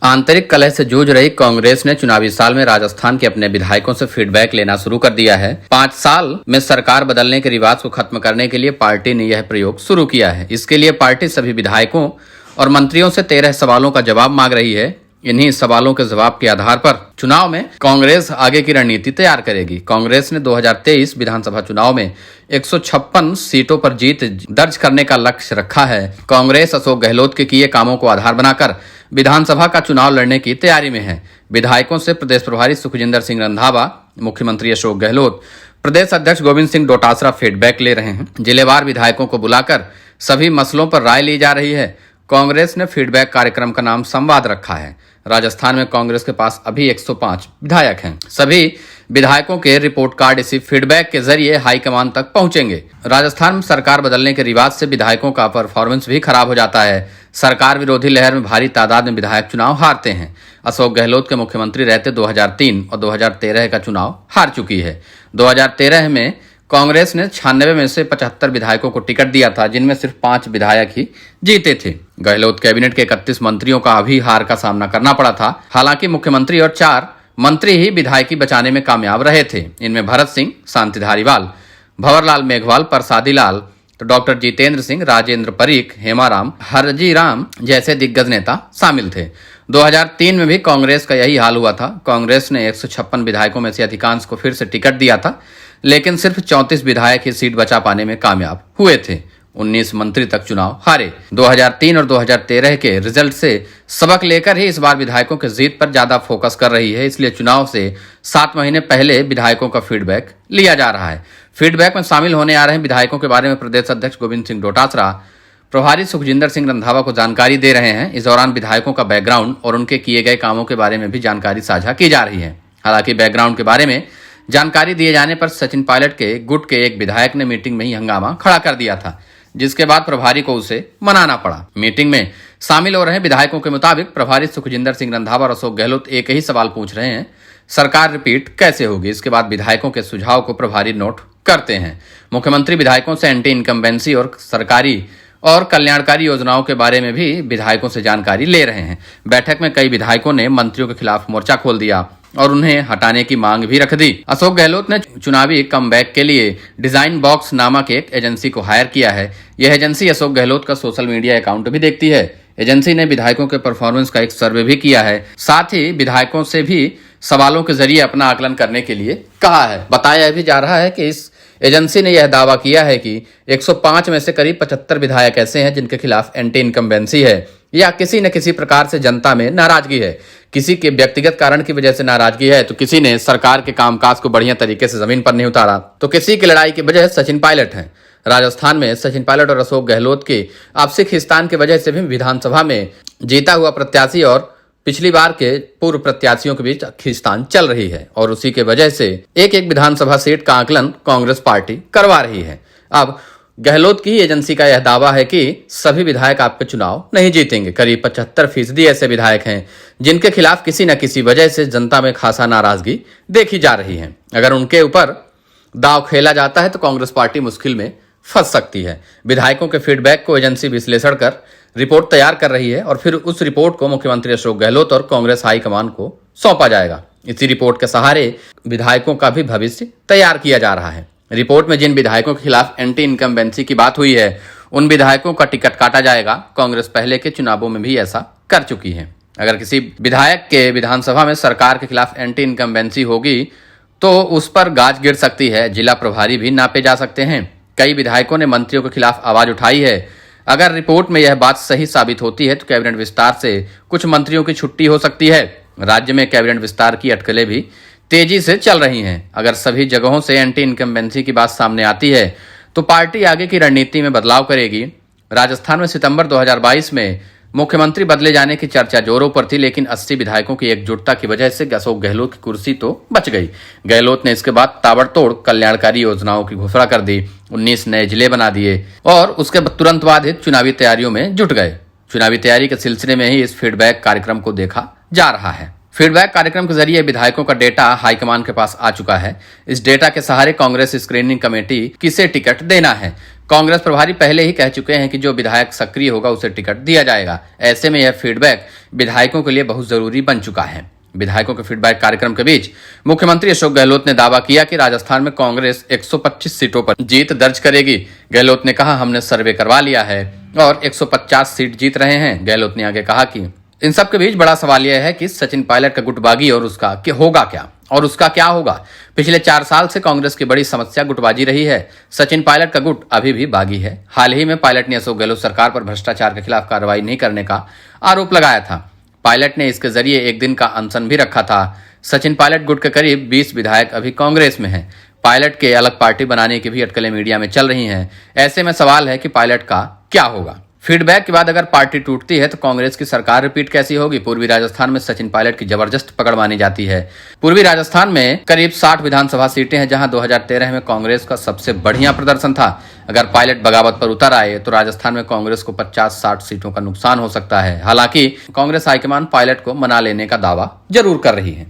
आंतरिक कलह से जूझ रही कांग्रेस ने चुनावी साल में राजस्थान के अपने विधायकों से फीडबैक लेना शुरू कर दिया है। 5 साल में सरकार बदलने के रिवाज को खत्म करने के लिए पार्टी ने यह प्रयोग शुरू किया है। इसके लिए पार्टी सभी विधायकों और मंत्रियों से 13 सवालों का जवाब मांग रही है। इन्हीं सवालों के जवाब के आधार पर चुनाव में कांग्रेस आगे की रणनीति तैयार करेगी। कांग्रेस ने 2023 विधानसभा चुनाव में 156 सीटों पर जीत दर्ज करने का लक्ष्य रखा है। कांग्रेस अशोक गहलोत के किए कामों को आधार बनाकर विधानसभा का चुनाव लड़ने की तैयारी में है। विधायकों से प्रदेश प्रभारी सुखजिंदर सिंह रंधावा, मुख्यमंत्री अशोक गहलोत, प्रदेश अध्यक्ष गोविंद सिंह डोटासरा फीडबैक ले रहे हैं। जिलेवार विधायकों को बुलाकर सभी मसलों पर राय ली जा रही है। कांग्रेस ने फीडबैक कार्यक्रम का नाम संवाद रखा है। राजस्थान में कांग्रेस के पास अभी 105 विधायक हैं। सभी विधायकों के रिपोर्ट कार्ड इसी फीडबैक के जरिए हाईकमान तक पहुंचेंगे। राजस्थान में सरकार बदलने के रिवाज से विधायकों का परफॉर्मेंस भी खराब हो जाता है। सरकार विरोधी लहर में भारी तादाद में विधायक चुनाव हारते हैं। अशोक गहलोत के मुख्यमंत्री रहते 2003 और 2013 का चुनाव हार चुकी है। 2013 में कांग्रेस ने 96 में से 75 विधायकों को टिकट दिया था, जिनमें सिर्फ 5 विधायक ही जीते थे। गहलोत कैबिनेट के 31 मंत्रियों का अभी हार का सामना करना पड़ा था। हालांकि मुख्यमंत्री और 4 मंत्री ही विधायकी बचाने में कामयाब रहे थे। इनमें भरत सिंह, शांति धारीवाल, भंवरलाल मेघवाल, प्रसादी लाल, तो डॉक्टर जितेंद्र सिंह, राजेंद्र परीख, हेमाराम, हरजी राम जैसे दिग्गज नेता शामिल थे। 2003 में भी कांग्रेस का यही हाल हुआ था। कांग्रेस ने 156 विधायकों में से अधिकांश को फिर से टिकट दिया था, लेकिन सिर्फ 34 विधायक ही सीट बचा पाने में कामयाब हुए थे। 19 मंत्री तक चुनाव हारे। 2003 और 2013 के रिजल्ट से सबक लेकर ही इस बार विधायकों के जीत पर ज्यादा फोकस कर रही है। इसलिए चुनाव से 7 महीने पहले विधायकों का फीडबैक लिया जा रहा है। फीडबैक में शामिल होने आ रहे विधायकों के बारे में प्रदेश अध्यक्ष गोविंद सिंह डोटासरा प्रभारी सुखजिंदर सिंह रंधावा को जानकारी दे रहे हैं। इस दौरान विधायकों का बैकग्राउंड और उनके किए गए कामों के बारे में भी जानकारी साझा की जा रही है। हालांकि बैकग्राउंड के बारे में जानकारी दिए जाने पर सचिन पायलट के गुट के एक विधायक ने मीटिंग में ही हंगामा खड़ा कर दिया था, जिसके बाद प्रभारी को उसे मनाना पड़ा। मीटिंग में शामिल हो रहे विधायकों के मुताबिक प्रभारी सुखजिंदर सिंह रंधावा और अशोक गहलोत एक ही सवाल पूछ रहे हैं, सरकार रिपीट कैसे होगी। इसके बाद विधायकों के सुझाव को प्रभारी नोट करते हैं। मुख्यमंत्री विधायकों से एंटी इनकम्बेंसी और सरकारी और कल्याणकारी योजनाओं के बारे में भी विधायकों से जानकारी ले रहे हैं। बैठक में कई विधायकों ने मंत्रियों के खिलाफ मोर्चा खोल दिया और उन्हें हटाने की मांग भी रख दी। अशोक गहलोत ने चुनावी कमबैक के लिए डिजाइन बॉक्स नामक एक एजेंसी को हायर किया है। यह एजेंसी अशोक गहलोत का सोशल मीडिया अकाउंट भी देखती है। एजेंसी ने विधायकों के परफॉर्मेंस का एक सर्वे भी किया है। साथ ही विधायकों से भी सवालों के जरिए अपना आकलन करने के लिए कहा है। बताया भी जा रहा है कि इस एजेंसी ने यह दावा किया है कि 105 में से करीब 75 विधायक ऐसे हैं जिनके खिलाफ एंटी इनकम्बेंसी है या किसी न किसी प्रकार से जनता में नाराजगी है। किसी के व्यक्तिगत कारण की वजह से नाराजगी है, तो किसी ने सरकार के कामकाज को बढ़िया तरीके से जमीन पर नहीं उतारा, तो किसी की लड़ाई की वजह सचिन पायलट है। राजस्थान में सचिन पायलट और अशोक गहलोत के आपसी खींचतान की वजह से भी विधानसभा में जीता हुआ प्रत्याशी और पिछली बार के पूर्व प्रत्याशियों के बीच खींचतान चल रही है और उसी के वजह से एक एक विधानसभा सीट का आकलन कांग्रेस पार्टी करवा रही है। अब गहलोत की एजेंसी का यह दावा है कि सभी विधायक आपके चुनाव नहीं जीतेंगे। करीब 75% ऐसे विधायक हैं जिनके खिलाफ किसी न किसी वजह से जनता में खासा नाराजगी देखी जा रही है। अगर उनके ऊपर दाव खेला जाता है तो कांग्रेस पार्टी मुश्किल में फंस सकती है। विधायकों के फीडबैक को एजेंसी विश्लेषण कर रिपोर्ट तैयार कर रही है और फिर उस रिपोर्ट को मुख्यमंत्री अशोक गहलोत और कांग्रेस हाईकमान को सौंपा जाएगा। इसी रिपोर्ट के सहारे विधायकों का भी भविष्य तैयार किया जा रहा है। रिपोर्ट में जिन विधायकों के खिलाफ एंटी इनकम्बेंसी की बात हुई है, उन विधायकों का टिकट काटा जाएगा। कांग्रेस पहले के चुनावों में भी ऐसा कर चुकी है। अगर किसी विधायक के विधानसभा में सरकार के खिलाफ एंटी इनकम्बेंसी होगी तो उस पर गाज गिर सकती है। जिला प्रभारी भी नापे जा सकते हैं। कई विधायकों ने मंत्रियों के खिलाफ आवाज उठाई है। अगर रिपोर्ट में यह बात सही साबित होती है तो कैबिनेट विस्तार से कुछ मंत्रियों की छुट्टी हो सकती है। राज्य में कैबिनेट विस्तार की अटकलें भी तेजी से चल रही हैं। अगर सभी जगहों से एंटी इनकम्बेंसी की बात सामने आती है तो पार्टी आगे की रणनीति में बदलाव करेगी। राजस्थान में सितंबर 2022 में मुख्यमंत्री बदले जाने की चर्चा जोरों पर थी, लेकिन 80 विधायकों की एकजुटता की वजह से अशोक गहलोत की कुर्सी तो बच गई। गहलोत ने इसके बाद ताबड़तोड़ कल्याणकारी योजनाओं की घोषणा कर दी, 19 नए जिले बना दिए और उसके तुरंत बाद ही चुनावी तैयारियों में जुट गए। चुनावी तैयारी के सिलसिले में ही इस फीडबैक कार्यक्रम को देखा जा रहा है। फीडबैक कार्यक्रम के जरिए विधायकों का डेटा हाईकमान के पास आ चुका है। इस डेटा के सहारे कांग्रेस स्क्रीनिंग कमेटी किसे टिकट देना है, कांग्रेस प्रभारी पहले ही कह चुके हैं कि जो विधायक सक्रिय होगा उसे टिकट दिया जाएगा। ऐसे में यह फीडबैक विधायकों के लिए बहुत जरूरी बन चुका है। विधायकों के फीडबैक कार्यक्रम के बीच मुख्यमंत्री अशोक गहलोत ने दावा किया कि राजस्थान में कांग्रेस 125 सीटों पर जीत दर्ज करेगी। गहलोत ने कहा, हमने सर्वे करवा लिया है और 150 सीट जीत रहे हैं। गहलोत ने आगे कहा कि इन सब के बीच बड़ा सवाल यह है कि सचिन पायलट का गुटबाजी और उसका क्या होगा। पिछले 4 साल से कांग्रेस की बड़ी समस्या गुटबाजी रही है। सचिन पायलट का गुट अभी भी बागी है। हाल ही में पायलट ने अशोक गहलोत सरकार पर भ्रष्टाचार के खिलाफ कार्रवाई नहीं करने का आरोप लगाया था। पायलट ने इसके जरिए एक दिन का अनशन भी रखा था। सचिन पायलट गुट के करीब 20 विधायक अभी कांग्रेस में हैं। पायलट के अलग पार्टी बनाने की भी अटकलें मीडिया में चल रही हैं। ऐसे में सवाल है कि पायलट का क्या होगा। फीडबैक के बाद अगर पार्टी टूटती है तो कांग्रेस की सरकार रिपीट कैसी होगी। पूर्वी राजस्थान में सचिन पायलट की जबरदस्त पकड़ मानी जाती है। पूर्वी राजस्थान में करीब 60 विधानसभा सीटें हैं, जहां 2013 में कांग्रेस का सबसे बढ़िया प्रदर्शन था। अगर पायलट बगावत पर उतर आए तो राजस्थान में कांग्रेस को 50-60 सीटों का नुकसान हो सकता है। हालांकि कांग्रेस हाईकमान पायलट को मना लेने का दावा जरूर कर रही है।